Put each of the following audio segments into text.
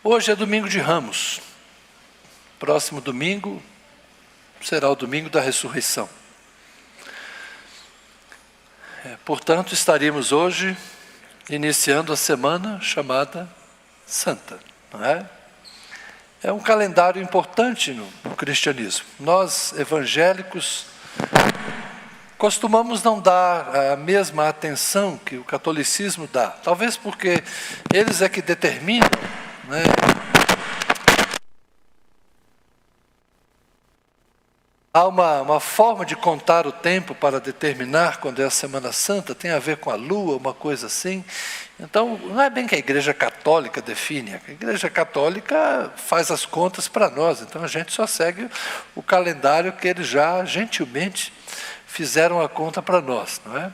Hoje é domingo de Ramos. Próximo domingo será o domingo da ressurreição. Portanto, estaremos hoje iniciando a semana chamada Santa, não é? É um calendário importante no cristianismo. Nós, evangélicos, costumamos não dar a mesma atenção que o catolicismo dá. Talvez porque eles é que determinam, né? Há uma forma de contar o tempo para determinar quando é a Semana Santa, tem a ver com a lua, uma coisa assim. Então, não é bem que a Igreja Católica define, a Igreja Católica faz as contas para nós, então a gente só segue o calendário que eles já gentilmente fizeram a conta para nós, não é?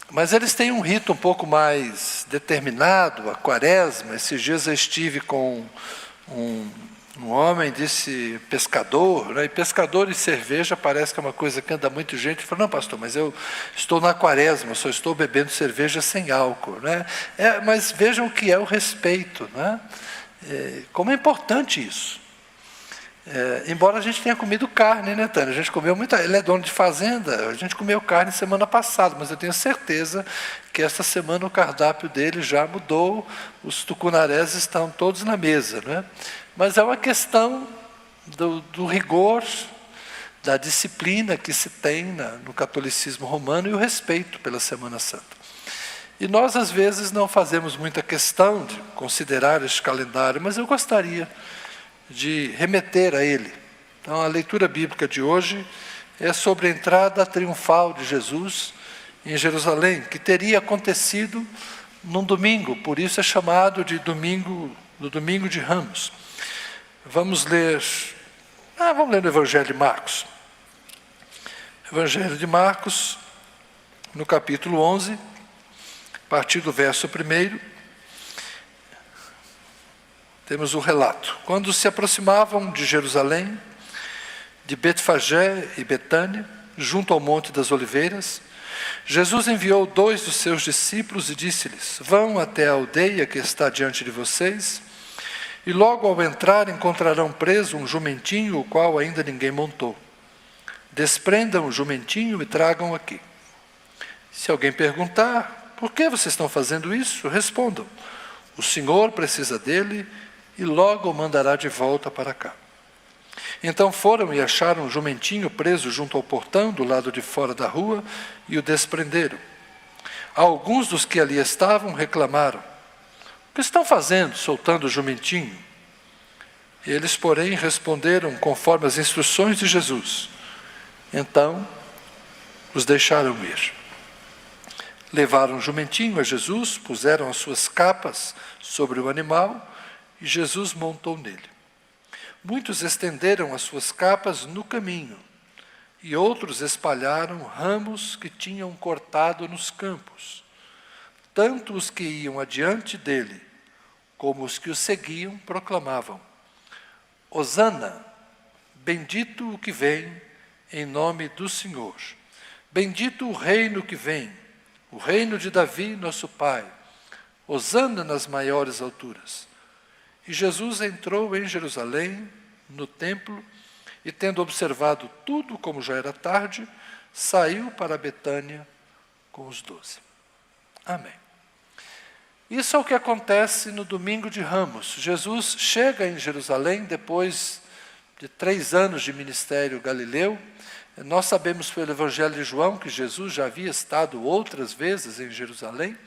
Mas eles têm um rito um pouco mais determinado, a Quaresma. Esses dias eu estive com um homem, disse pescador, né? E pescador e cerveja parece que é uma coisa que anda muito gente. Ele falou, não, pastor, mas eu estou na Quaresma, só estou bebendo cerveja sem álcool, né? Mas vejam o que é o respeito, né? Como é importante isso. Embora a gente tenha comido carne, né, Tânia? A gente comeu muita. Ele é dono de fazenda, a gente comeu carne semana passada, mas eu tenho certeza que esta semana o cardápio dele já mudou, os tucunarés estão todos na mesa, né? Mas é uma questão do rigor, da disciplina que se tem no catolicismo romano e o respeito pela Semana Santa. E nós, às vezes, não fazemos muita questão de considerar este calendário, mas eu gostaria de remeter a ele. Então, a leitura bíblica de hoje é sobre a entrada triunfal de Jesus em Jerusalém, que teria acontecido num domingo, por isso é chamado de domingo de Ramos. Vamos ler no Evangelho de Marcos. Evangelho de Marcos, no capítulo 11, a partir do verso 1, temos o relato. Quando se aproximavam de Jerusalém, de Betfagé e Betânia, junto ao Monte das Oliveiras, Jesus enviou 2 dos seus discípulos e disse-lhes, vão até a aldeia que está diante de vocês, e logo ao entrar encontrarão preso um jumentinho, o qual ainda ninguém montou. Desprendam o jumentinho e tragam aqui. Se alguém perguntar, por que vocês estão fazendo isso? Respondam, o Senhor precisa dele e logo o mandará de volta para cá. Então foram e acharam um jumentinho preso junto ao portão, do lado de fora da rua, e o desprenderam. Alguns dos que ali estavam reclamaram, o que estão fazendo, soltando o jumentinho? Eles, porém, responderam conforme as instruções de Jesus. Então, os deixaram ir. Levaram o jumentinho a Jesus, puseram as suas capas sobre o animal, e Jesus montou nele. Muitos estenderam as suas capas no caminho, e outros espalharam ramos que tinham cortado nos campos. Tanto os que iam adiante dele, como os que o seguiam, proclamavam, Hosana, bendito o que vem em nome do Senhor. Bendito o reino que vem, o reino de Davi, nosso pai. Hosana nas maiores alturas. E Jesus entrou em Jerusalém, no templo, e tendo observado tudo como já era tarde, saiu para Betânia com os 12. Amém. Isso é o que acontece no domingo de Ramos. Jesus chega em Jerusalém depois de 3 anos de ministério galileu. Nós sabemos pelo Evangelho de João que Jesus já havia estado outras vezes em Jerusalém,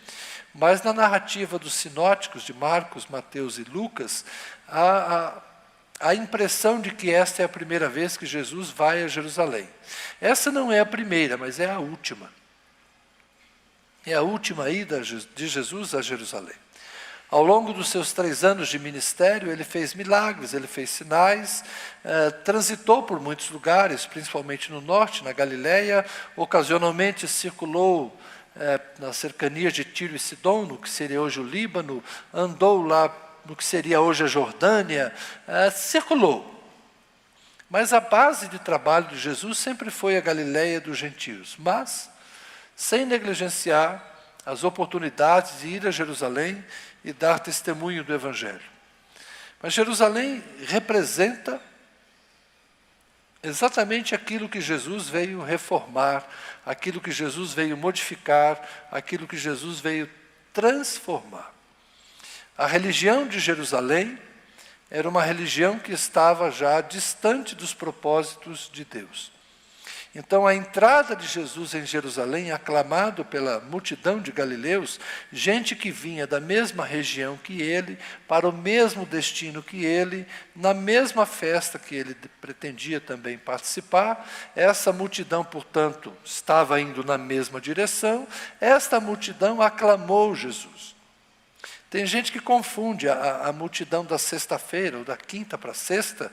mas na narrativa dos sinóticos de Marcos, Mateus e Lucas, há a impressão de que esta é a primeira vez que Jesus vai a Jerusalém. Essa não é a primeira, mas é a última. É a última ida de Jesus a Jerusalém. Ao longo dos seus 3 anos de ministério, ele fez milagres, ele fez sinais, transitou por muitos lugares, principalmente no norte, na Galileia, ocasionalmente circulou nas cercanias de Tiro e Sidom, no que seria hoje o Líbano, andou lá no que seria hoje a Jordânia, circulou. Mas a base de trabalho de Jesus sempre foi a Galileia dos gentios, mas sem negligenciar as oportunidades de ir a Jerusalém e dar testemunho do Evangelho. Mas Jerusalém representa exatamente aquilo que Jesus veio reformar, aquilo que Jesus veio modificar, aquilo que Jesus veio transformar. A religião de Jerusalém era uma religião que estava já distante dos propósitos de Deus. Então, a entrada de Jesus em Jerusalém, aclamado pela multidão de galileus, gente que vinha da mesma região que ele, para o mesmo destino que ele, na mesma festa que ele pretendia também participar, essa multidão, portanto, estava indo na mesma direção, esta multidão aclamou Jesus. Tem gente que confunde a multidão da sexta-feira, ou da quinta para sexta,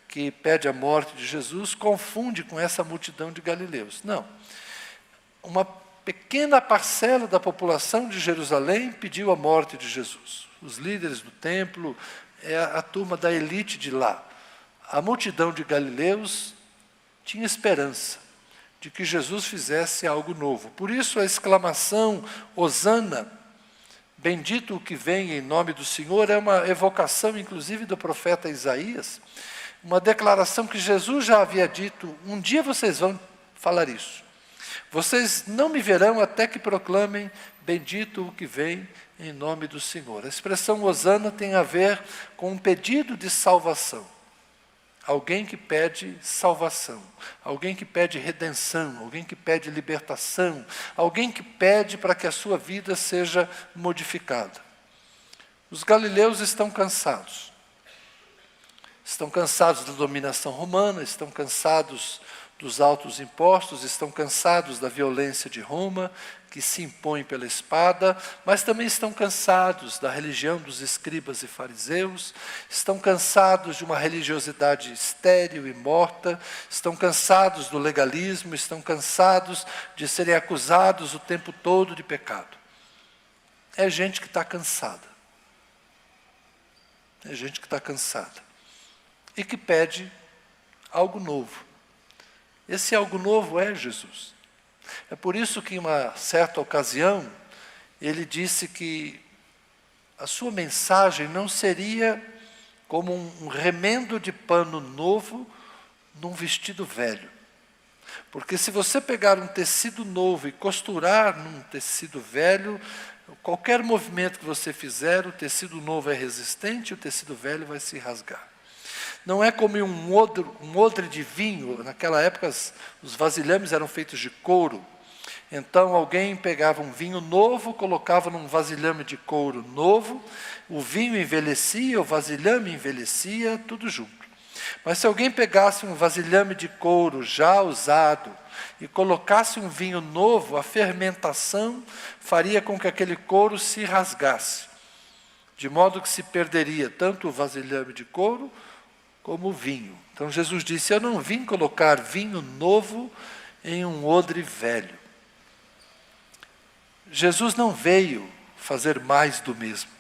que pede a morte de Jesus, confunde com essa multidão de galileus. Não. Uma pequena parcela da população de Jerusalém pediu a morte de Jesus. Os líderes do templo, a turma da elite de lá. A multidão de galileus tinha esperança de que Jesus fizesse algo novo. Por isso a exclamação, Hosana, bendito o que vem em nome do Senhor, é uma evocação, inclusive, do profeta Isaías, uma declaração que Jesus já havia dito, um dia vocês vão falar isso. Vocês não me verão até que proclamem, bendito o que vem em nome do Senhor. A expressão Hosana tem a ver com um pedido de salvação. Alguém que pede salvação, alguém que pede redenção, alguém que pede libertação, alguém que pede para que a sua vida seja modificada. Os galileus estão cansados. Estão cansados da dominação romana, estão cansados dos altos impostos, estão cansados da violência de Roma, que se impõe pela espada, mas também estão cansados da religião dos escribas e fariseus, estão cansados de uma religiosidade estéril e morta, estão cansados do legalismo, estão cansados de serem acusados o tempo todo de pecado. É gente que está cansada. É gente que está cansada. E que pede algo novo. Esse algo novo é Jesus. É por isso que, em uma certa ocasião, ele disse que a sua mensagem não seria como um remendo de pano novo num vestido velho. Porque se você pegar um tecido novo e costurar num tecido velho, qualquer movimento que você fizer, o tecido novo é resistente e o tecido velho vai se rasgar. Não é como um odre de vinho. Naquela época, os vasilhames eram feitos de couro. Então, alguém pegava um vinho novo, colocava num vasilhame de couro novo, o vinho envelhecia, o vasilhame envelhecia, tudo junto. Mas se alguém pegasse um vasilhame de couro já usado e colocasse um vinho novo, a fermentação faria com que aquele couro se rasgasse, de modo que se perderia tanto o vasilhame de couro como o vinho. Então Jesus disse, eu não vim colocar vinho novo em um odre velho. Jesus não veio fazer mais do mesmo.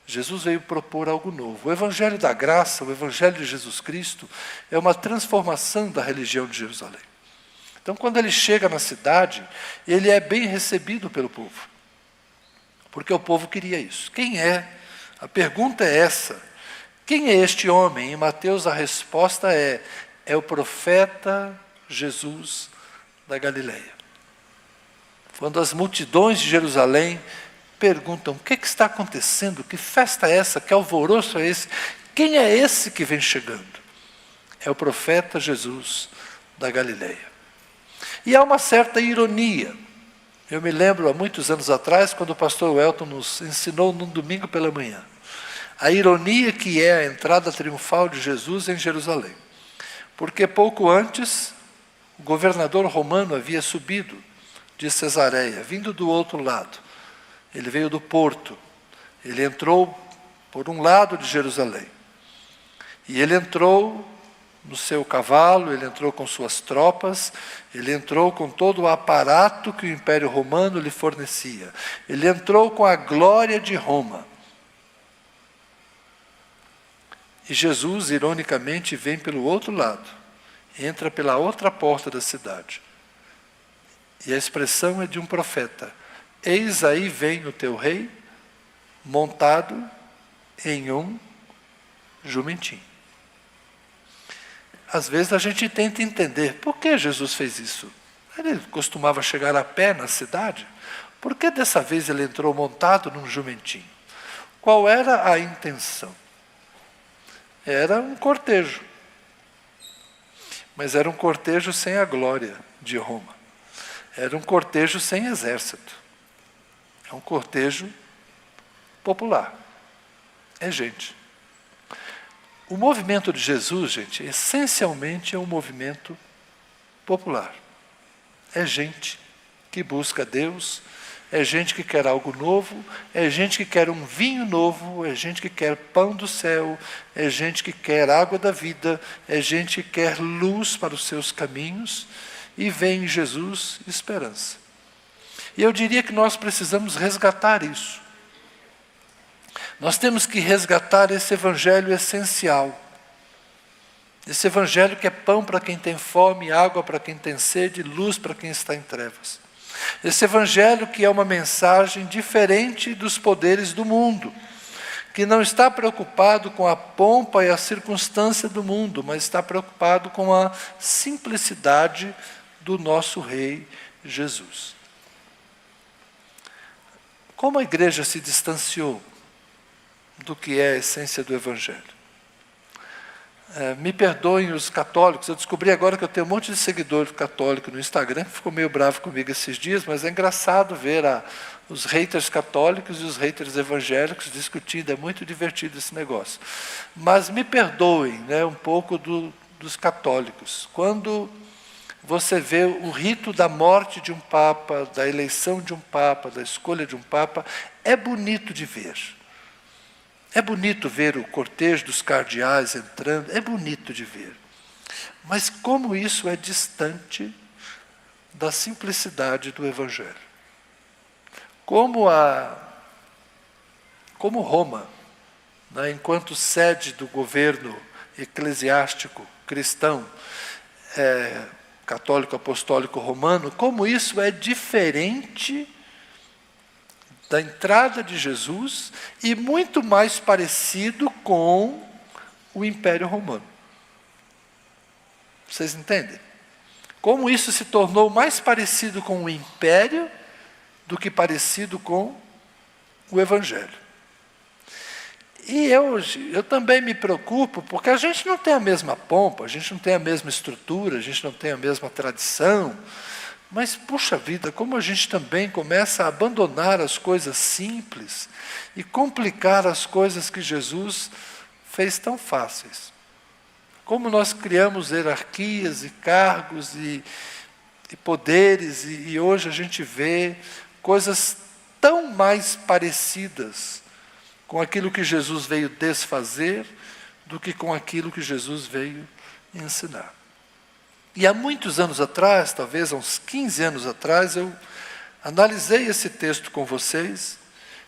Jesus veio propor algo novo. O Evangelho da Graça, o Evangelho de Jesus Cristo, é uma transformação da religião de Jerusalém. Então, quando ele chega na cidade, ele é bem recebido pelo povo. Porque o povo queria isso. Quem é? A pergunta é essa. Quem é este homem? Em Mateus a resposta é o profeta Jesus da Galileia. Quando as multidões de Jerusalém perguntam, o que está acontecendo? Que festa é essa? Que alvoroço é esse? Quem é esse que vem chegando? É o profeta Jesus da Galileia. E há uma certa ironia. Eu me lembro, há muitos anos atrás, quando o pastor Welton nos ensinou num domingo pela manhã, a ironia que é a entrada triunfal de Jesus em Jerusalém. Porque pouco antes, o governador romano havia subido de Cesareia, vindo do outro lado. Ele veio do porto. Ele entrou por um lado de Jerusalém. E ele entrou no seu cavalo, ele entrou com suas tropas, ele entrou com todo o aparato que o Império Romano lhe fornecia. Ele entrou com a glória de Roma. E Jesus, ironicamente, vem pelo outro lado, entra pela outra porta da cidade. E a expressão é de um profeta. Eis aí vem o teu rei, montado em um jumentinho. Às vezes a gente tenta entender, por que Jesus fez isso? Ele costumava chegar a pé na cidade, por que dessa vez ele entrou montado num jumentinho? Qual era a intenção? Era um cortejo, mas era um cortejo sem a glória de Roma. Era um cortejo sem exército. É um cortejo popular. É gente. O movimento de Jesus, gente, essencialmente é um movimento popular. É gente que busca Deus, é gente que quer algo novo, é gente que quer um vinho novo, é gente que quer pão do céu, é gente que quer água da vida, é gente que quer luz para os seus caminhos, e vê em Jesus esperança. E eu diria que nós precisamos resgatar isso. Nós temos que resgatar esse evangelho essencial. Esse evangelho que é pão para quem tem fome, água para quem tem sede, luz para quem está em trevas. Esse evangelho que é uma mensagem diferente dos poderes do mundo, que não está preocupado com a pompa e a circunstância do mundo, mas está preocupado com a simplicidade do nosso Rei Jesus. Como a igreja se distanciou do que é a essência do evangelho? Me perdoem os católicos, eu descobri agora que eu tenho um monte de seguidor católico no Instagram, que ficou meio bravo comigo esses dias, mas é engraçado ver os haters católicos e os haters evangélicos discutindo, é muito divertido esse negócio. Mas me perdoem, um pouco dos católicos. Quando você vê o rito da morte de um papa, da eleição de um papa, da escolha de um papa, é bonito de ver. É bonito ver o cortejo dos cardeais entrando, é bonito de ver. Mas como isso é distante da simplicidade do Evangelho. Como Roma, enquanto sede do governo eclesiástico cristão, católico apostólico romano, como isso é diferente da entrada de Jesus e muito mais parecido com o Império Romano. Vocês entendem? Como isso se tornou mais parecido com o Império do que parecido com o Evangelho. E eu também me preocupo, porque a gente não tem a mesma pompa, a gente não tem a mesma estrutura, a gente não tem a mesma tradição. Mas, puxa vida, como a gente também começa a abandonar as coisas simples e complicar as coisas que Jesus fez tão fáceis. Como nós criamos hierarquias e cargos e poderes, e hoje a gente vê coisas tão mais parecidas com aquilo que Jesus veio desfazer do que com aquilo que Jesus veio ensinar. E há muitos anos atrás, talvez há uns 15 anos atrás, eu analisei esse texto com vocês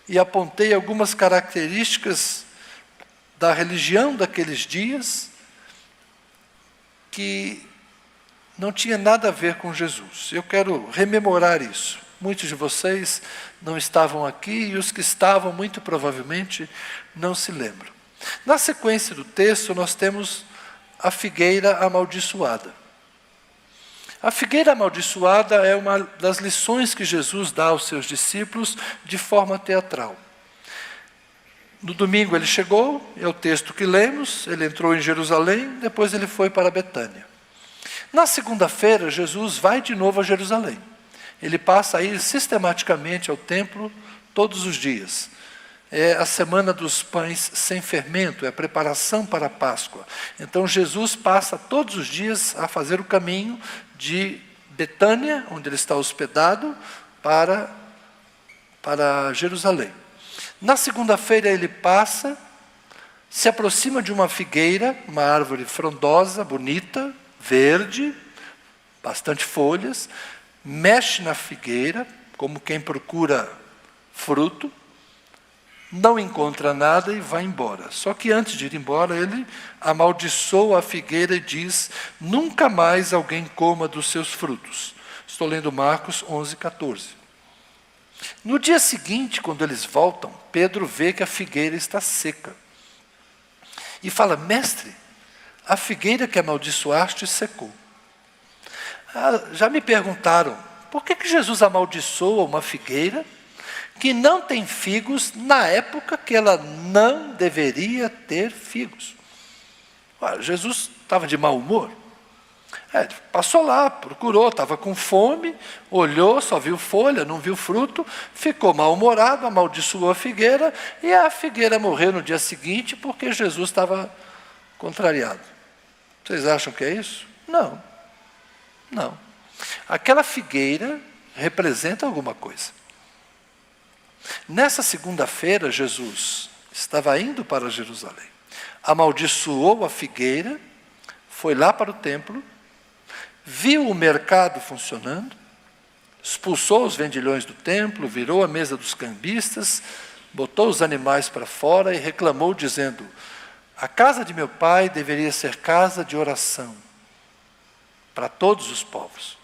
e apontei algumas características da religião daqueles dias que não tinha nada a ver com Jesus. Eu quero rememorar isso. Muitos de vocês não estavam aqui e os que estavam, muito provavelmente, não se lembram. Na sequência do texto, nós temos a figueira amaldiçoada. A figueira amaldiçoada é uma das lições que Jesus dá aos seus discípulos de forma teatral. No domingo ele chegou, é o texto que lemos, ele entrou em Jerusalém, depois ele foi para Betânia. Na segunda-feira, Jesus vai de novo a Jerusalém. Ele passa a ir sistematicamente ao templo todos os dias. É a semana dos pães sem fermento, é a preparação para a Páscoa. Então Jesus passa todos os dias a fazer o caminho de Betânia, onde ele está hospedado, para Jerusalém. Na segunda-feira ele passa, se aproxima de uma figueira, uma árvore frondosa, bonita, verde, bastante folhas, mexe na figueira, como quem procura fruto, não encontra nada e vai embora. Só que antes de ir embora, ele amaldiçoa a figueira e diz: nunca mais alguém coma dos seus frutos. Estou lendo Marcos 11, 14. No dia seguinte, quando eles voltam, Pedro vê que a figueira está seca. E fala: mestre, a figueira que amaldiçoaste secou. Já me perguntaram, por que Jesus amaldiçoa uma figueira que não tem figos na época que ela não deveria ter figos? Jesus estava de mau humor. Passou lá, procurou, estava com fome, olhou, só viu folha, não viu fruto, ficou mal-humorado, amaldiçoou a figueira, e a figueira morreu no dia seguinte porque Jesus estava contrariado. Vocês acham que é isso? Não. Não. Aquela figueira representa alguma coisa. Nessa segunda-feira, Jesus estava indo para Jerusalém. Amaldiçoou a figueira, foi lá para o templo, viu o mercado funcionando, expulsou os vendilhões do templo, virou a mesa dos cambistas, botou os animais para fora e reclamou, dizendo: a casa de meu pai deveria ser casa de oração para todos os povos,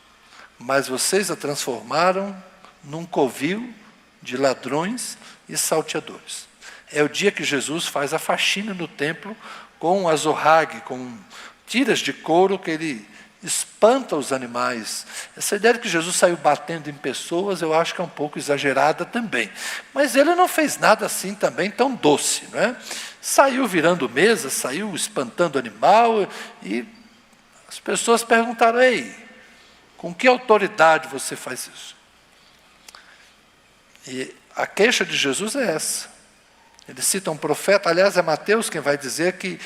mas vocês a transformaram num covil de ladrões e salteadores. É o dia que Jesus faz a faxina no templo com azorrague, com tiras de couro que ele espanta os animais. Essa ideia de que Jesus saiu batendo em pessoas, eu acho que é um pouco exagerada também. Mas ele não fez nada assim também tão doce, não é? Saiu virando mesa, saiu espantando animal, e as pessoas perguntaram: ei, com que autoridade você faz isso? E a queixa de Jesus é essa. Ele cita um profeta, aliás, é Mateus quem vai dizer que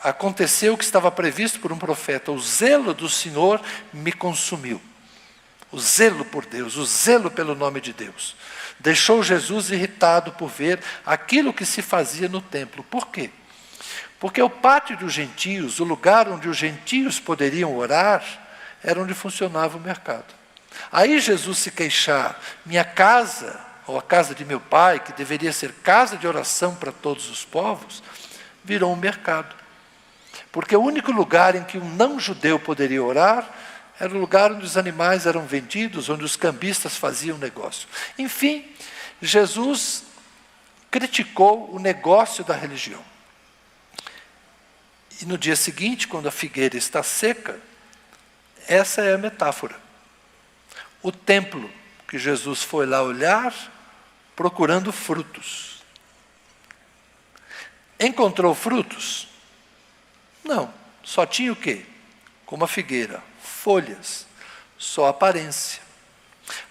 aconteceu o que estava previsto por um profeta: o zelo do Senhor me consumiu. O zelo por Deus, o zelo pelo nome de Deus. Deixou Jesus irritado por ver aquilo que se fazia no templo. Por quê? Porque o pátio dos gentios, o lugar onde os gentios poderiam orar, era onde funcionava o mercado. Aí Jesus se queixar: minha casa, ou a casa de meu pai, que deveria ser casa de oração para todos os povos, virou um mercado. Porque o único lugar em que um não-judeu poderia orar era o lugar onde os animais eram vendidos, onde os cambistas faziam negócio. Enfim, Jesus criticou o negócio da religião. E no dia seguinte, quando a figueira está seca, essa é a metáfora. O templo que Jesus foi lá olhar, procurando frutos. Encontrou frutos? Não, só tinha o quê? Como a figueira, folhas, só aparência.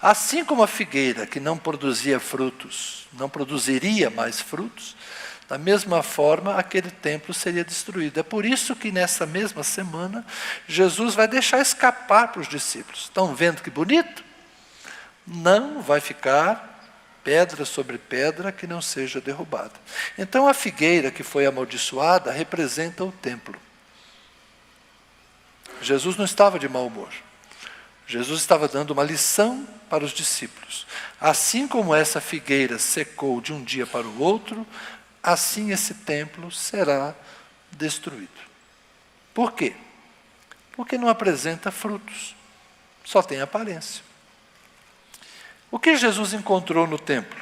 Assim como a figueira que não produzia frutos, não produziria mais frutos, da mesma forma aquele templo seria destruído. É por isso que nessa mesma semana, Jesus vai deixar escapar para os discípulos. Estão vendo que bonito? Não vai ficar pedra sobre pedra que não seja derrubada. Então a figueira que foi amaldiçoada representa o templo. Jesus não estava de mau humor. Jesus estava dando uma lição para os discípulos. Assim como essa figueira secou de um dia para o outro, assim esse templo será destruído. Por quê? Porque não apresenta frutos, só tem aparência. O que Jesus encontrou no templo?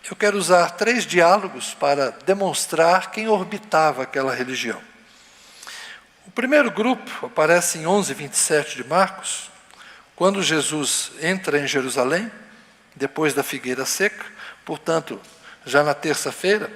Eu quero usar 3 diálogos para demonstrar quem orbitava aquela religião. O primeiro grupo aparece em 11:27 de Marcos, quando Jesus entra em Jerusalém, depois da figueira seca, portanto, já na terça-feira.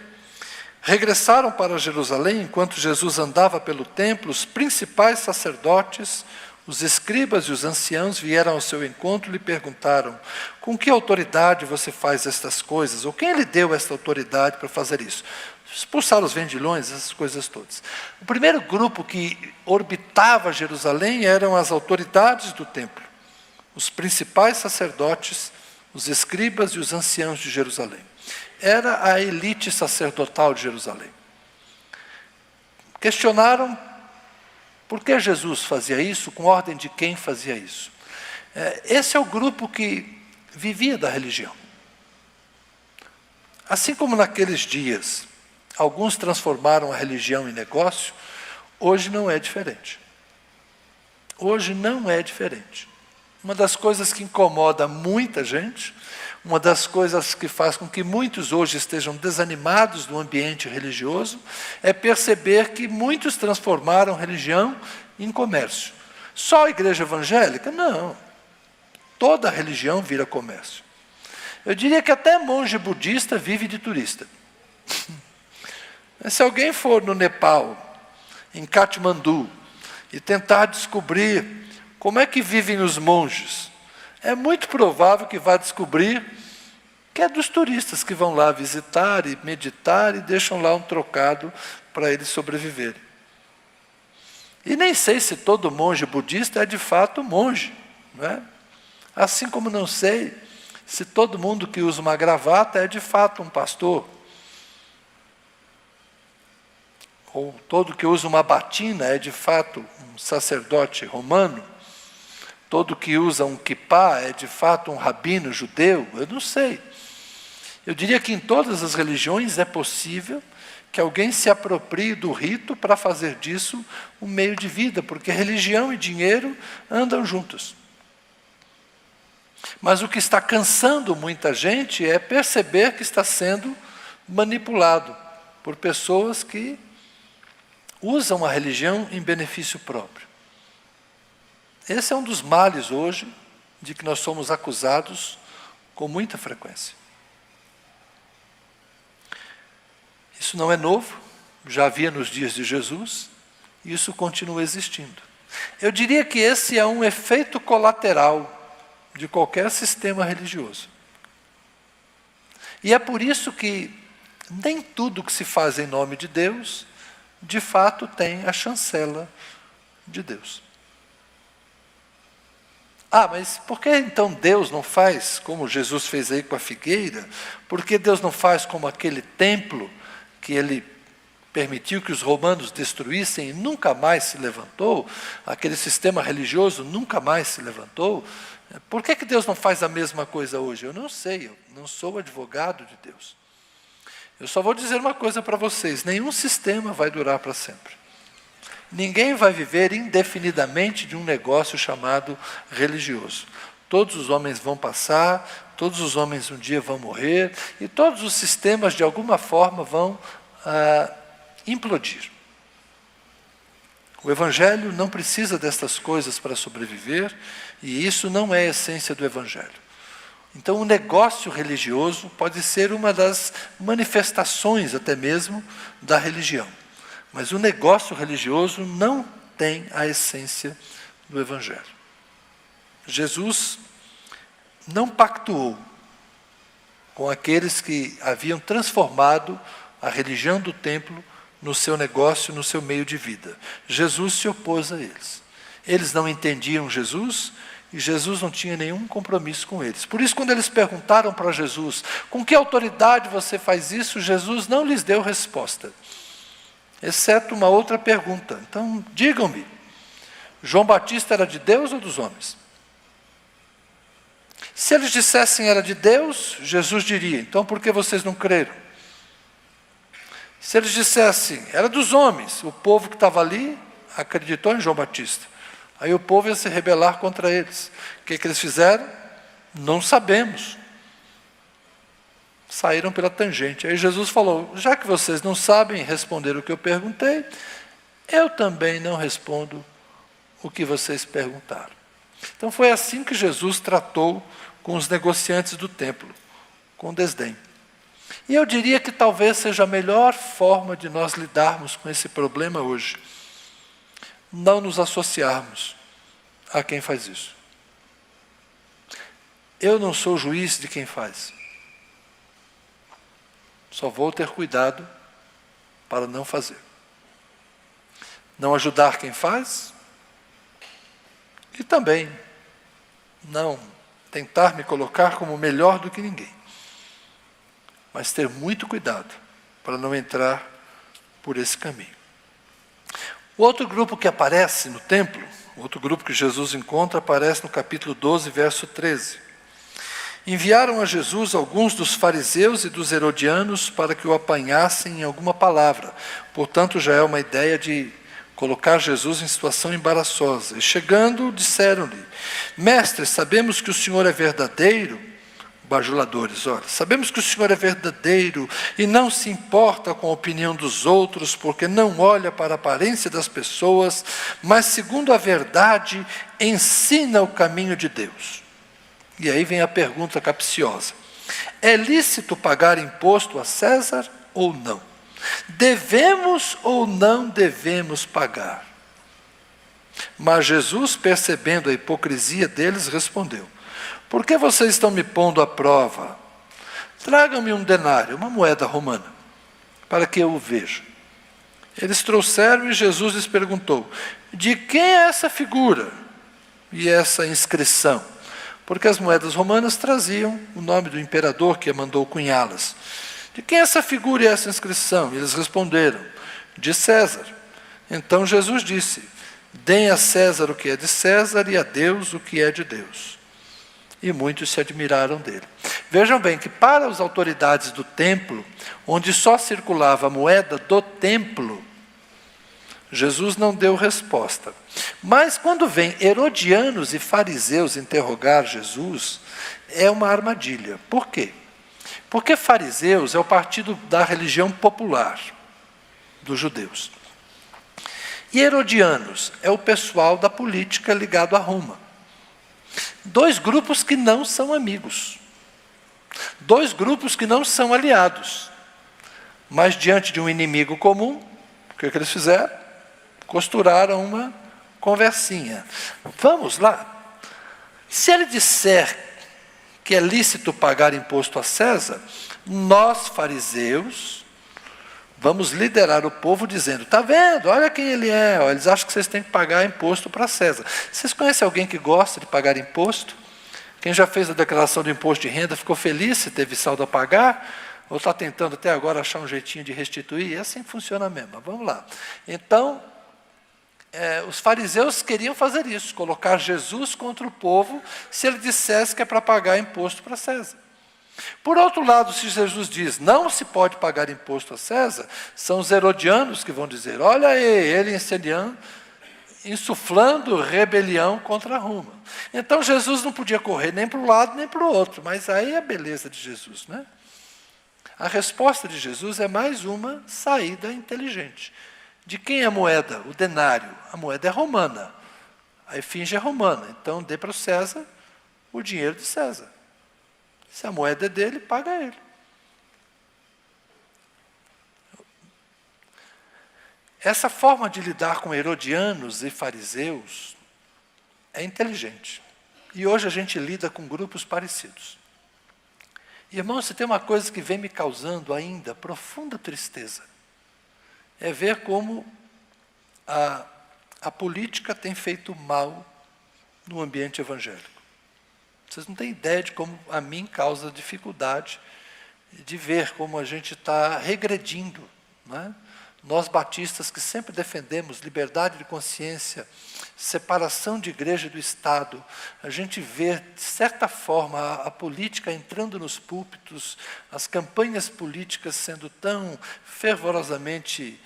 Regressaram para Jerusalém, enquanto Jesus andava pelo templo, os principais sacerdotes, os escribas e os anciãos vieram ao seu encontro e lhe perguntaram: com que autoridade você faz estas coisas? Ou quem lhe deu esta autoridade para fazer isso? Expulsar os vendilhões, essas coisas todas. O primeiro grupo que orbitava Jerusalém eram as autoridades do templo, os principais sacerdotes, os escribas e os anciãos de Jerusalém. Era a elite sacerdotal de Jerusalém. Questionaram por que Jesus fazia isso, com ordem de quem fazia isso. Esse é o grupo que vivia da religião. Assim como naqueles dias, alguns transformaram a religião em negócio, hoje não é diferente. Hoje não é diferente. uma das coisas que incomoda muita gente, uma das coisas que faz com que muitos hoje estejam desanimados do ambiente religioso, é perceber que muitos transformaram religião em comércio. Só a igreja evangélica? Não. Toda religião vira comércio. Eu diria que até monge budista vive de turista. Se alguém for no Nepal, em Katmandu, e tentar descobrir como é que vivem os monges, é muito provável que vá descobrir que é dos turistas que vão lá visitar e meditar e deixam lá um trocado para eles sobreviverem. E nem sei se todo monge budista é de fato monge, não é? Assim como não sei se todo mundo que usa uma gravata é de fato um pastor. Ou todo que usa uma batina é de fato um sacerdote romano. Todo que usa um quipá é de fato um rabino judeu. Eu não sei. Eu diria que em todas as religiões é possível que alguém se aproprie do rito para fazer disso um meio de vida, porque religião e dinheiro andam juntos. Mas o que está cansando muita gente é perceber que está sendo manipulado por pessoas que usam a religião em benefício próprio. Esse é um dos males hoje de que nós somos acusados com muita frequência. Isso não é novo, já havia nos dias de Jesus, e isso continua existindo. Eu diria que esse é um efeito colateral de qualquer sistema religioso. E é por isso que nem tudo que se faz em nome de Deus, de fato tem a chancela de Deus. Mas por que então Deus não faz como Jesus fez aí com a figueira? Por que Deus não faz como aquele templo que ele permitiu que os romanos destruíssem e nunca mais se levantou? Aquele sistema religioso nunca mais se levantou? Por que Deus não faz a mesma coisa hoje? Eu não sei, eu não sou advogado de Deus. Eu só vou dizer uma coisa para vocês: nenhum sistema vai durar para sempre. Ninguém vai viver indefinidamente de um negócio chamado religioso. Todos os homens vão passar, todos os homens um dia vão morrer, e todos os sistemas, de alguma forma, vão implodir. O Evangelho não precisa destas coisas para sobreviver, e isso não é a essência do Evangelho. Então, o negócio religioso pode ser uma das manifestações, até mesmo, da religião. Mas o negócio religioso não tem a essência do Evangelho. Jesus não pactuou com aqueles que haviam transformado a religião do templo no seu negócio, no seu meio de vida. Jesus se opôs a eles. Eles não entendiam Jesus e Jesus não tinha nenhum compromisso com eles. Por isso, quando eles perguntaram para Jesus, com que autoridade você faz isso? Jesus não lhes deu resposta, exceto uma outra pergunta. Então, digam-me, João Batista era de Deus ou dos homens? Se eles dissessem era de Deus, Jesus diria, então por que vocês não creram? Se eles dissessem era dos homens, o povo que estava ali acreditou em João Batista. Aí o povo ia se rebelar contra eles. O que eles fizeram? Não sabemos. Saíram pela tangente. Aí Jesus falou, já que vocês não sabem responder o que eu perguntei, eu também não respondo o que vocês perguntaram. Então foi assim que Jesus tratou com os negociantes do templo, com desdém. E eu diria que talvez seja a melhor forma de nós lidarmos com esse problema hoje. Não nos associarmos a quem faz isso. Eu não sou juiz de quem faz. Só vou ter cuidado para não fazer. Não ajudar quem faz e também não tentar me colocar como melhor do que ninguém. Mas ter muito cuidado para não entrar por esse caminho. O outro grupo que aparece no templo, o outro grupo que Jesus encontra, aparece no capítulo 12, verso 13. Enviaram a Jesus alguns dos fariseus e dos herodianos para que o apanhassem em alguma palavra. Portanto, já é uma ideia de colocar Jesus em situação embaraçosa. E chegando, disseram-lhe: Mestre, sabemos que o Senhor é verdadeiro. Bajuladores, olha, sabemos que o Senhor é verdadeiro e não se importa com a opinião dos outros, porque não olha para a aparência das pessoas, mas segundo a verdade, ensina o caminho de Deus. E aí vem a pergunta capciosa: é lícito pagar imposto a César ou não? Devemos ou não devemos pagar? Mas Jesus, percebendo a hipocrisia deles, respondeu: por que vocês estão me pondo à prova? Tragam-me um denário, uma moeda romana, para que eu o veja. Eles trouxeram e Jesus lhes perguntou: de quem é essa figura e essa inscrição? Porque as moedas romanas traziam o nome do imperador que mandou cunhá-las. De quem é essa figura e essa inscrição? E eles responderam: de César. Então Jesus disse: deem a César o que é de César e a Deus o que é de Deus. E muitos se admiraram dele. Vejam bem que para as autoridades do templo, onde só circulava a moeda do templo, Jesus não deu resposta. Mas quando vem herodianos e fariseus interrogar Jesus, é uma armadilha. Por quê? Porque fariseus é o partido da religião popular dos judeus. E herodianos é o pessoal da política ligado a Roma. Dois grupos que não são amigos. Dois grupos que não são aliados. Mas diante de um inimigo comum, o que eles fizeram? Costuraram uma conversinha. Vamos lá. Se ele disser que é lícito pagar imposto a César, nós, fariseus, vamos liderar o povo dizendo: está vendo, olha quem ele é, ó, eles acham que vocês têm que pagar imposto para César. Vocês conhecem alguém que gosta de pagar imposto? Quem já fez a declaração do imposto de renda ficou feliz se teve saldo a pagar? Ou está tentando até agora achar um jeitinho de restituir? É assim que funciona mesmo. Mas vamos lá. Então, os fariseus queriam fazer isso, colocar Jesus contra o povo, se ele dissesse que é para pagar imposto para César. Por outro lado, se Jesus diz: não se pode pagar imposto a César, são os herodianos que vão dizer: olha aí, ele insuflando rebelião contra Roma. Então Jesus não podia correr nem para um lado nem para o outro, mas aí é a beleza de Jesus, né? A resposta de Jesus é mais uma saída inteligente. De quem é a moeda? O denário. A moeda é romana. A efígie é romana. Então dê para o César o dinheiro de César. Se a moeda é dele, paga ele. Essa forma de lidar com herodianos e fariseus é inteligente. E hoje a gente lida com grupos parecidos. Irmão, se tem uma coisa que vem me causando ainda profunda tristeza, é ver como a política tem feito mal no ambiente evangélico. Vocês não têm ideia de como a mim causa dificuldade de ver como a gente está regredindo, né? Nós batistas que sempre defendemos liberdade de consciência, separação de igreja e do Estado, a gente vê, de certa forma, a política entrando nos púlpitos, as campanhas políticas sendo tão fervorosamente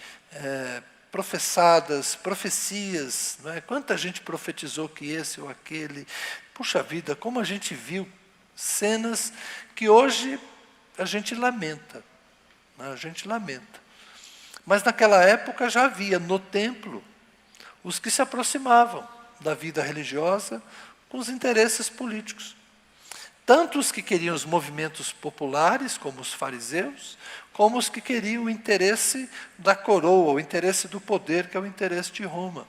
professadas, profecias, não é? Quanta gente profetizou que esse ou aquele. Puxa vida, como a gente viu cenas que hoje a gente lamenta, né? A gente lamenta. Mas naquela época já havia no templo os que se aproximavam da vida religiosa com os interesses políticos. Tanto os que queriam os movimentos populares, como os fariseus, como os que queriam o interesse da coroa, o interesse do poder, que é o interesse de Roma.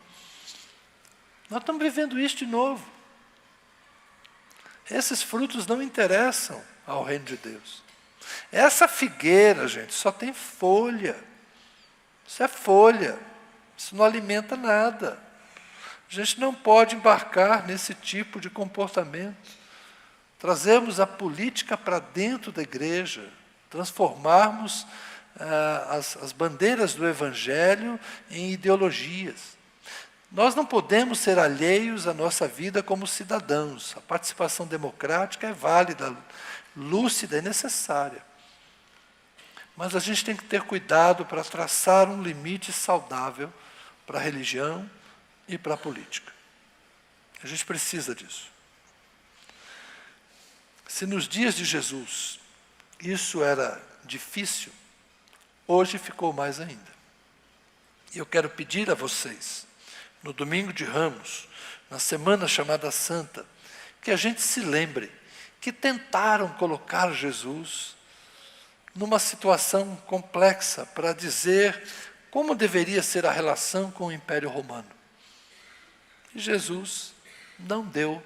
Nós estamos vivendo isso de novo. Esses frutos não interessam ao reino de Deus. Essa figueira, gente, só tem folha. Isso é folha. Isso não alimenta nada. A gente não pode embarcar nesse tipo de comportamento. Trazermos a política para dentro da igreja, transformarmos as bandeiras do Evangelho em ideologias. Nós não podemos ser alheios à nossa vida como cidadãos. A participação democrática é válida, lúcida e necessária. Mas a gente tem que ter cuidado para traçar um limite saudável para a religião e para a política. A gente precisa disso. Se nos dias de Jesus isso era difícil, hoje ficou mais ainda. E eu quero pedir a vocês, no domingo de Ramos, na semana chamada Santa, que a gente se lembre que tentaram colocar Jesus numa situação complexa para dizer como deveria ser a relação com o Império Romano. E Jesus não deu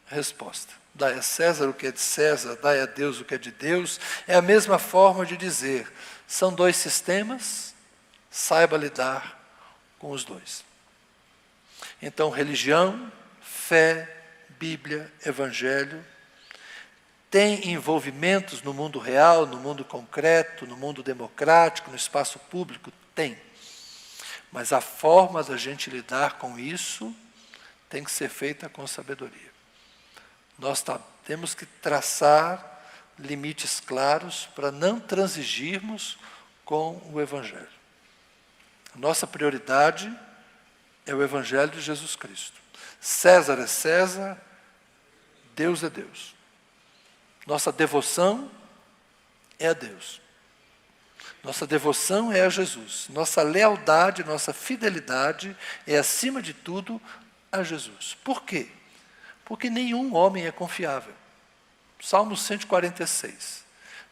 resposta. Dai a César o que é de César, dai a Deus o que é de Deus. É a mesma forma de dizer, são dois sistemas, saiba lidar com os dois. Então, religião, fé, Bíblia, Evangelho, tem envolvimentos no mundo real, no mundo concreto, no mundo democrático, no espaço público? Tem. Mas a forma da gente lidar com isso tem que ser feita com sabedoria. Nós temos que traçar limites claros para não transigirmos com o Evangelho. A nossa prioridade é o Evangelho de Jesus Cristo. César é César, Deus é Deus. Nossa devoção é a Deus. Nossa devoção é a Jesus. Nossa lealdade, nossa fidelidade é, acima de tudo, a Jesus. Por quê? Porque nenhum homem é confiável. Salmo 146.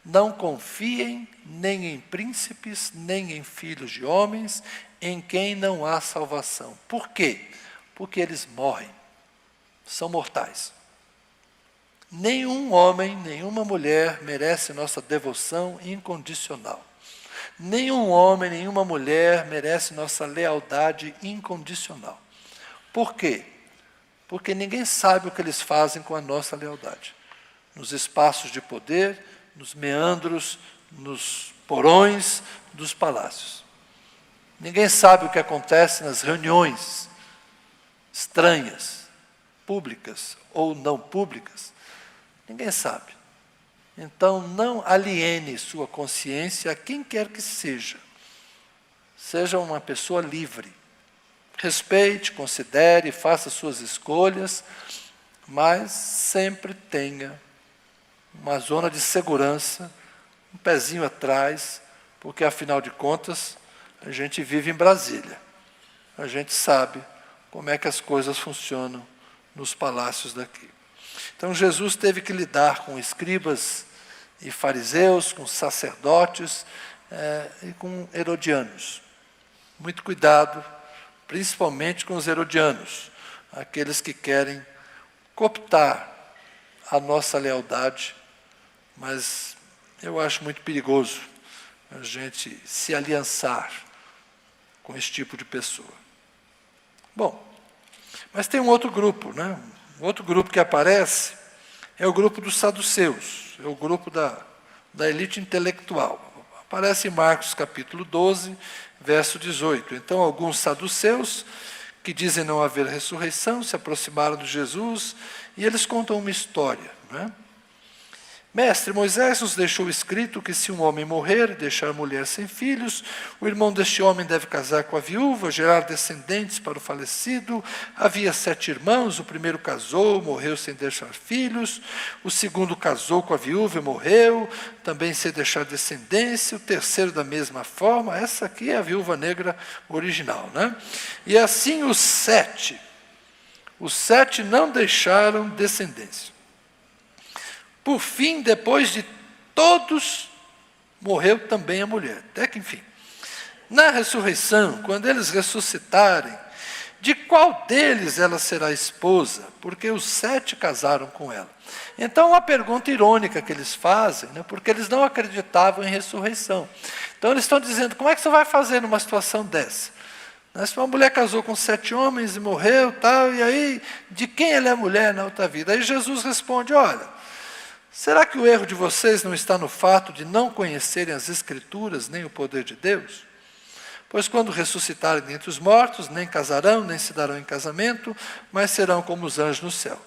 Não confiem nem em príncipes, nem em filhos de homens, em quem não há salvação. Por quê? Porque eles morrem. São mortais. Nenhum homem, nenhuma mulher merece nossa devoção incondicional. Nenhum homem, nenhuma mulher merece nossa lealdade incondicional. Por quê? Porque ninguém sabe o que eles fazem com a nossa lealdade. Nos espaços de poder, nos meandros, nos porões dos palácios. Ninguém sabe o que acontece nas reuniões estranhas, públicas ou não públicas. Ninguém sabe. Então, não aliene sua consciência a quem quer que seja. Seja uma pessoa livre. Respeite, considere, faça suas escolhas, mas sempre tenha uma zona de segurança, um pezinho atrás, porque, afinal de contas, a gente vive em Brasília. A gente sabe como é que as coisas funcionam nos palácios daqui. Então, Jesus teve que lidar com escribas e fariseus, com sacerdotes e com herodianos. Muito cuidado, principalmente com os herodianos, aqueles que querem cooptar a nossa lealdade, mas eu acho muito perigoso a gente se aliançar com esse tipo de pessoa. Bom, mas tem um outro grupo, né? Um outro grupo que aparece é o grupo dos saduceus, é o grupo da elite intelectual. Aparece em Marcos capítulo 12, verso 18. Então, alguns saduceus, que dizem não haver ressurreição, se aproximaram de Jesus e eles contam uma história, né? Mestre, Moisés nos deixou escrito que se um homem morrer e deixar a mulher sem filhos, o irmão deste homem deve casar com a viúva, gerar descendentes para o falecido. Havia 7 irmãos, o primeiro casou, morreu sem deixar filhos, o segundo casou com a viúva e morreu, também sem deixar descendência, o terceiro da mesma forma. Essa aqui é a viúva negra original, né? E assim os 7 não deixaram descendência. Por fim, depois de todos, morreu também a mulher. Até que, enfim, na ressurreição, quando eles ressuscitarem, de qual deles ela será esposa? Porque os 7 casaram com ela. Então, uma pergunta irônica que eles fazem, né, porque eles não acreditavam em ressurreição. Então, eles estão dizendo, como é que você vai fazer numa situação dessa? Se uma mulher casou com 7 homens e morreu, tal, e aí, de quem ela é mulher na outra vida? Aí Jesus responde, olha, será que o erro de vocês não está no fato de não conhecerem as Escrituras, nem o poder de Deus? Pois quando ressuscitarem dentre os mortos, nem casarão, nem se darão em casamento, mas serão como os anjos no céu.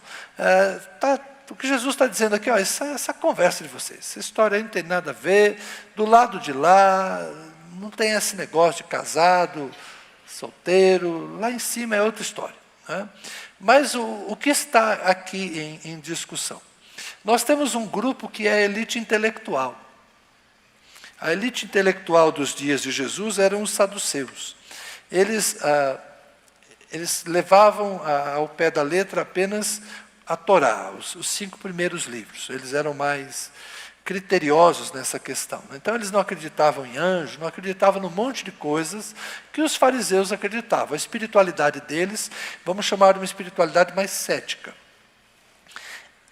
O que Jesus está dizendo aqui, ó, essa conversa de vocês, essa história aí não tem nada a ver, do lado de lá, não tem esse negócio de casado, solteiro, lá em cima é outra história, né? Mas o que está aqui em discussão? Nós temos um grupo que é a elite intelectual. A elite intelectual dos dias de Jesus eram os saduceus. Eles levavam ao pé da letra apenas a Torá, os 5 primeiros livros. Eles eram mais criteriosos nessa questão. Então, eles não acreditavam em anjo, não acreditavam num monte de coisas que os fariseus acreditavam. A espiritualidade deles, vamos chamar de uma espiritualidade mais cética.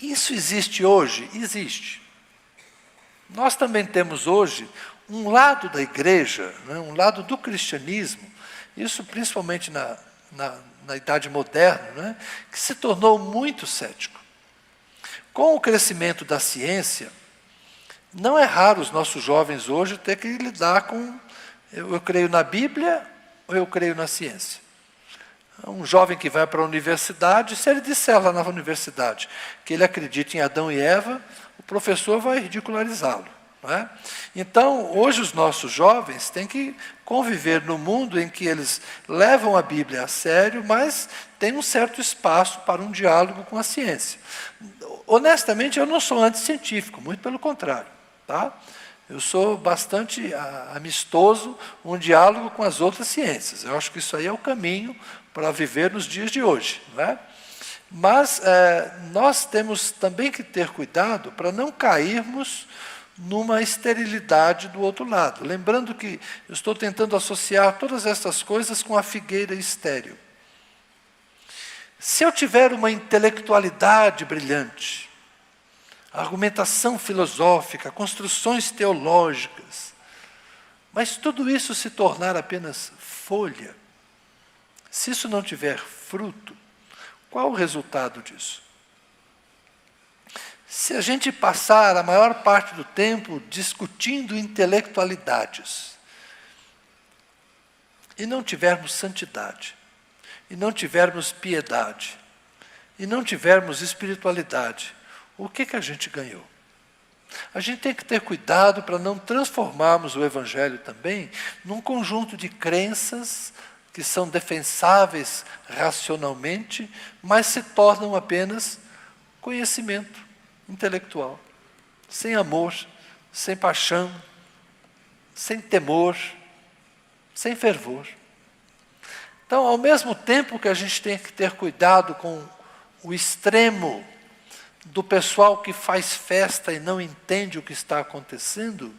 Isso existe hoje? Existe. Nós também temos hoje um lado da igreja, né, um lado do cristianismo, isso principalmente na Idade Moderna, né, que se tornou muito cético. Com o crescimento da ciência, não é raro os nossos jovens hoje ter que lidar com eu creio na Bíblia ou eu creio na ciência. Um jovem que vai para a universidade, se ele disser lá na universidade que ele acredita em Adão e Eva, o professor vai ridicularizá-lo, não é? Então, hoje os nossos jovens têm que conviver no mundo em que eles levam a Bíblia a sério, mas tem um certo espaço para um diálogo com a ciência. Honestamente, eu não sou anticientífico, muito pelo contrário. Tá? Eu sou bastante amistoso, um diálogo com as outras ciências. Eu acho que isso aí é o caminho para viver nos dias de hoje. Não é? Mas nós temos também que ter cuidado para não cairmos numa esterilidade do outro lado. Lembrando que eu estou tentando associar todas essas coisas com a figueira estéril. Se eu tiver uma intelectualidade brilhante, argumentação filosófica, construções teológicas, mas tudo isso se tornar apenas folha, se isso não tiver fruto, qual o resultado disso? Se a gente passar a maior parte do tempo discutindo intelectualidades, e não tivermos santidade, e não tivermos piedade, e não tivermos espiritualidade, o que a gente ganhou? A gente tem que ter cuidado para não transformarmos o Evangelho também num conjunto de crenças que são defensáveis racionalmente, mas se tornam apenas conhecimento intelectual, sem amor, sem paixão, sem temor, sem fervor. Então, ao mesmo tempo que a gente tem que ter cuidado com o extremo do pessoal que faz festa e não entende o que está acontecendo,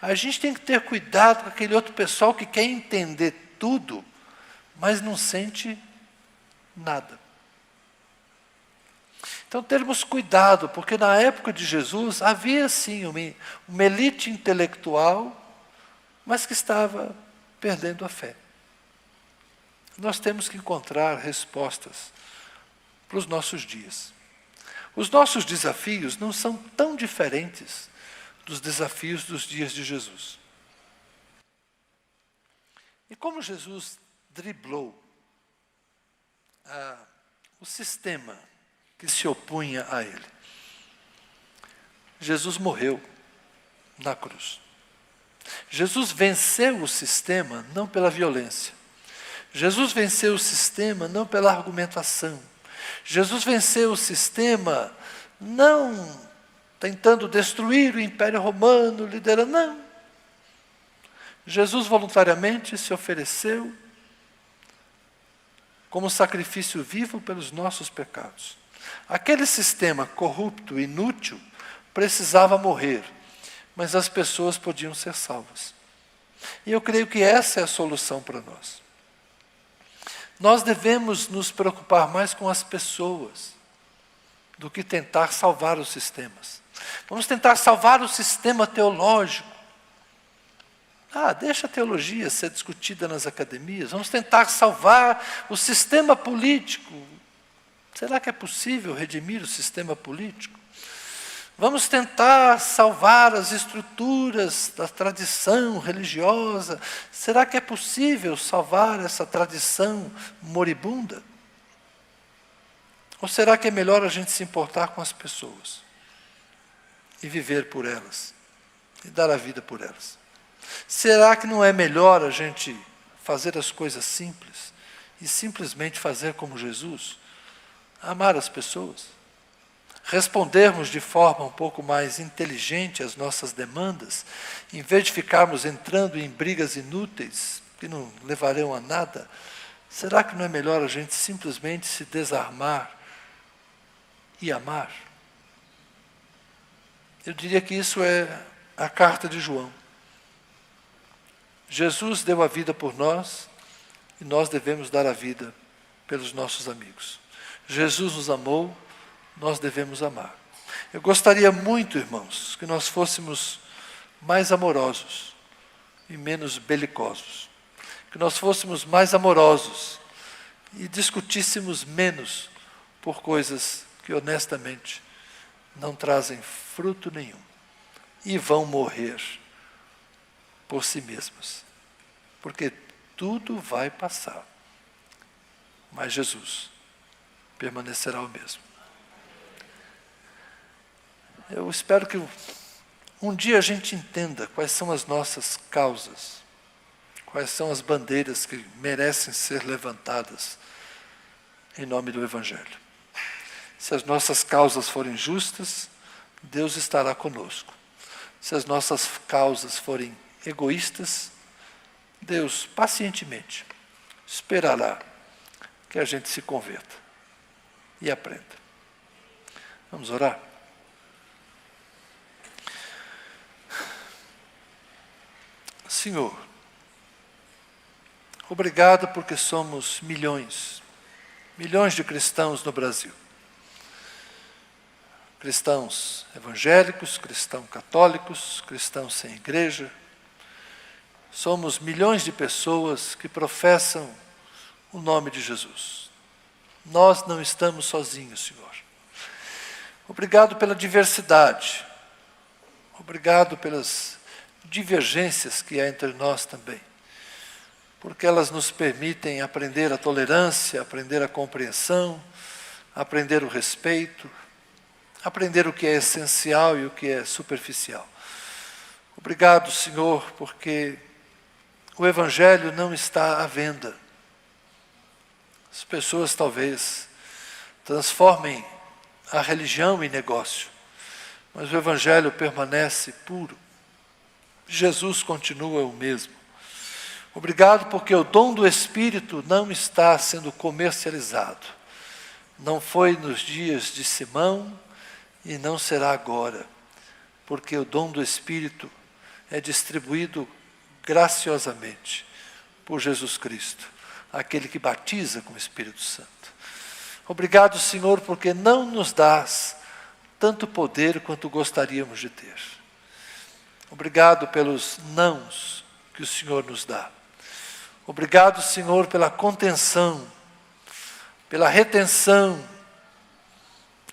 a gente tem que ter cuidado com aquele outro pessoal que quer entender tudo, mas não sente nada. Então, termos cuidado, porque na época de Jesus havia sim uma elite intelectual, mas que estava perdendo a fé. Nós temos que encontrar respostas para os nossos dias. Os nossos desafios não são tão diferentes dos desafios dos dias de Jesus. E como Jesus driblou o sistema que se opunha a ele? Jesus morreu na cruz. Jesus venceu o sistema não pela violência. Jesus venceu o sistema não pela argumentação. Jesus venceu o sistema não tentando destruir o Império Romano, liderando, não. Jesus voluntariamente se ofereceu como sacrifício vivo pelos nossos pecados. Aquele sistema corrupto, inútil, precisava morrer, mas as pessoas podiam ser salvas. E eu creio que essa é a solução para nós. Nós devemos nos preocupar mais com as pessoas do que tentar salvar os sistemas. Vamos tentar salvar o sistema teológico. Deixa a teologia ser discutida nas academias. Vamos tentar salvar o sistema político. Será que é possível redimir o sistema político? Vamos tentar salvar as estruturas da tradição religiosa. Será que é possível salvar essa tradição moribunda? Ou será que é melhor a gente se importar com as pessoas e viver por elas e dar a vida por elas? Será que não é melhor a gente fazer as coisas simples e simplesmente fazer como Jesus, amar as pessoas, respondermos de forma um pouco mais inteligente às nossas demandas, em vez de ficarmos entrando em brigas inúteis que não levarão a nada. Será que não é melhor a gente simplesmente se desarmar e amar? Eu diria que isso é a carta de João. Jesus deu a vida por nós e nós devemos dar a vida pelos nossos amigos. Jesus nos amou, nós devemos amar. Eu gostaria muito, irmãos, que nós fôssemos mais amorosos e menos belicosos. Que nós fôssemos mais amorosos e discutíssemos menos por coisas que honestamente não trazem fruto nenhum e vão morrer por si mesmas. Porque tudo vai passar, mas Jesus permanecerá o mesmo. Eu espero que um dia a gente entenda quais são as nossas causas, quais são as bandeiras que merecem ser levantadas em nome do Evangelho. Se as nossas causas forem justas, Deus estará conosco. Se as nossas causas forem egoístas, Deus pacientemente esperará que a gente se converta e aprenda. Vamos orar? Senhor, obrigado porque somos milhões de cristãos no Brasil. Cristãos evangélicos, cristãos católicos, cristãos sem igreja. Somos milhões de pessoas que professam o nome de Jesus. Nós não estamos sozinhos, Senhor. Obrigado pela diversidade. Obrigado pelas divergências que há entre nós também. Porque elas nos permitem aprender a tolerância, aprender a compreensão, aprender o respeito, aprender o que é essencial e o que é superficial. Obrigado, Senhor, porque o Evangelho não está à venda. As pessoas talvez transformem a religião em negócio, mas o Evangelho permanece puro. Jesus continua o mesmo. Obrigado porque o dom do Espírito não está sendo comercializado. Não foi nos dias de Simão e não será agora, porque o dom do Espírito é distribuído graciosamente por Jesus Cristo, aquele que batiza com o Espírito Santo. Obrigado, Senhor, porque não nos dás tanto poder quanto gostaríamos de ter. Obrigado pelos nãos que o Senhor nos dá. Obrigado, Senhor, pela contenção, pela retenção.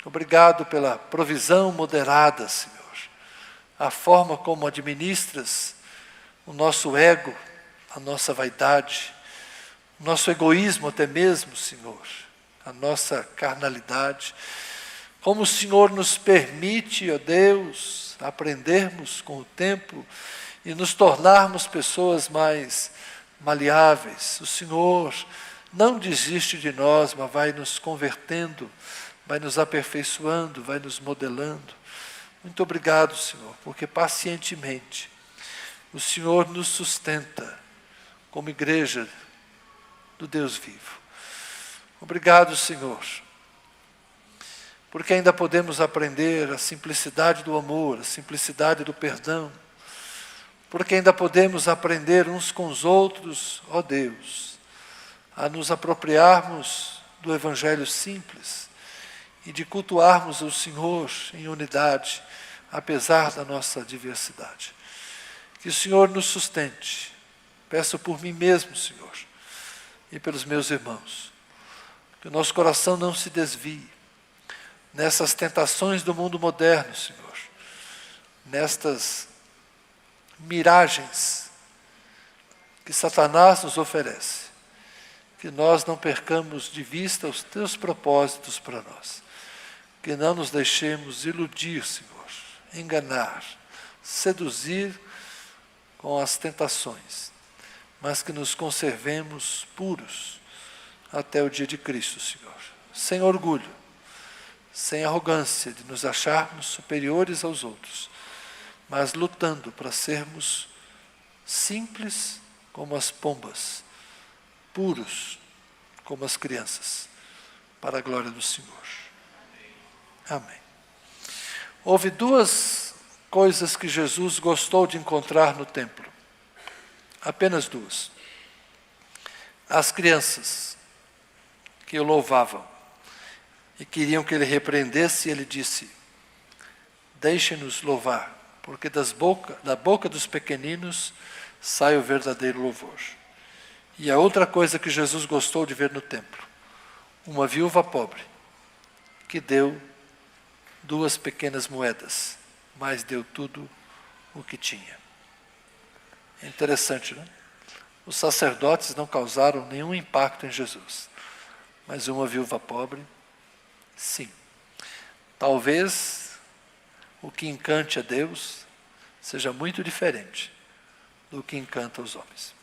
Obrigado pela provisão moderada, Senhor. A forma como administras o nosso ego, a nossa vaidade, o nosso egoísmo até mesmo, Senhor, a nossa carnalidade. Como o Senhor nos permite, ó Deus, aprendermos com o tempo e nos tornarmos pessoas mais maleáveis. O Senhor não desiste de nós, mas vai nos convertendo, vai nos aperfeiçoando, vai nos modelando. Muito obrigado, Senhor, porque pacientemente o Senhor nos sustenta como igreja do Deus vivo. Obrigado, Senhor, porque ainda podemos aprender a simplicidade do amor, a simplicidade do perdão, porque ainda podemos aprender uns com os outros, ó Deus, a nos apropriarmos do Evangelho simples e de cultuarmos o Senhor em unidade, apesar da nossa diversidade. Que o Senhor nos sustente. Peço por mim mesmo, Senhor, e pelos meus irmãos, que o nosso coração não se desvie nessas tentações do mundo moderno, Senhor, nestas miragens que Satanás nos oferece, que nós não percamos de vista os teus propósitos para nós, que não nos deixemos iludir, Senhor, enganar, seduzir com as tentações, mas que nos conservemos puros até o dia de Cristo, Senhor. Sem orgulho, sem arrogância de nos acharmos superiores aos outros, mas lutando para sermos simples como as pombas, puros como as crianças, para a glória do Senhor. Amém. Houve duas coisas que Jesus gostou de encontrar no templo. Apenas duas. As crianças que o louvavam e queriam que ele repreendesse, ele disse: deixem-nos louvar, porque da boca dos pequeninos sai o verdadeiro louvor. E a outra coisa que Jesus gostou de ver no templo, uma viúva pobre, que deu 2 pequenas moedas, mas deu tudo o que tinha. É interessante, não é? Os sacerdotes não causaram nenhum impacto em Jesus, mas uma viúva pobre, sim. Talvez o que encante a Deus seja muito diferente do que encanta os homens.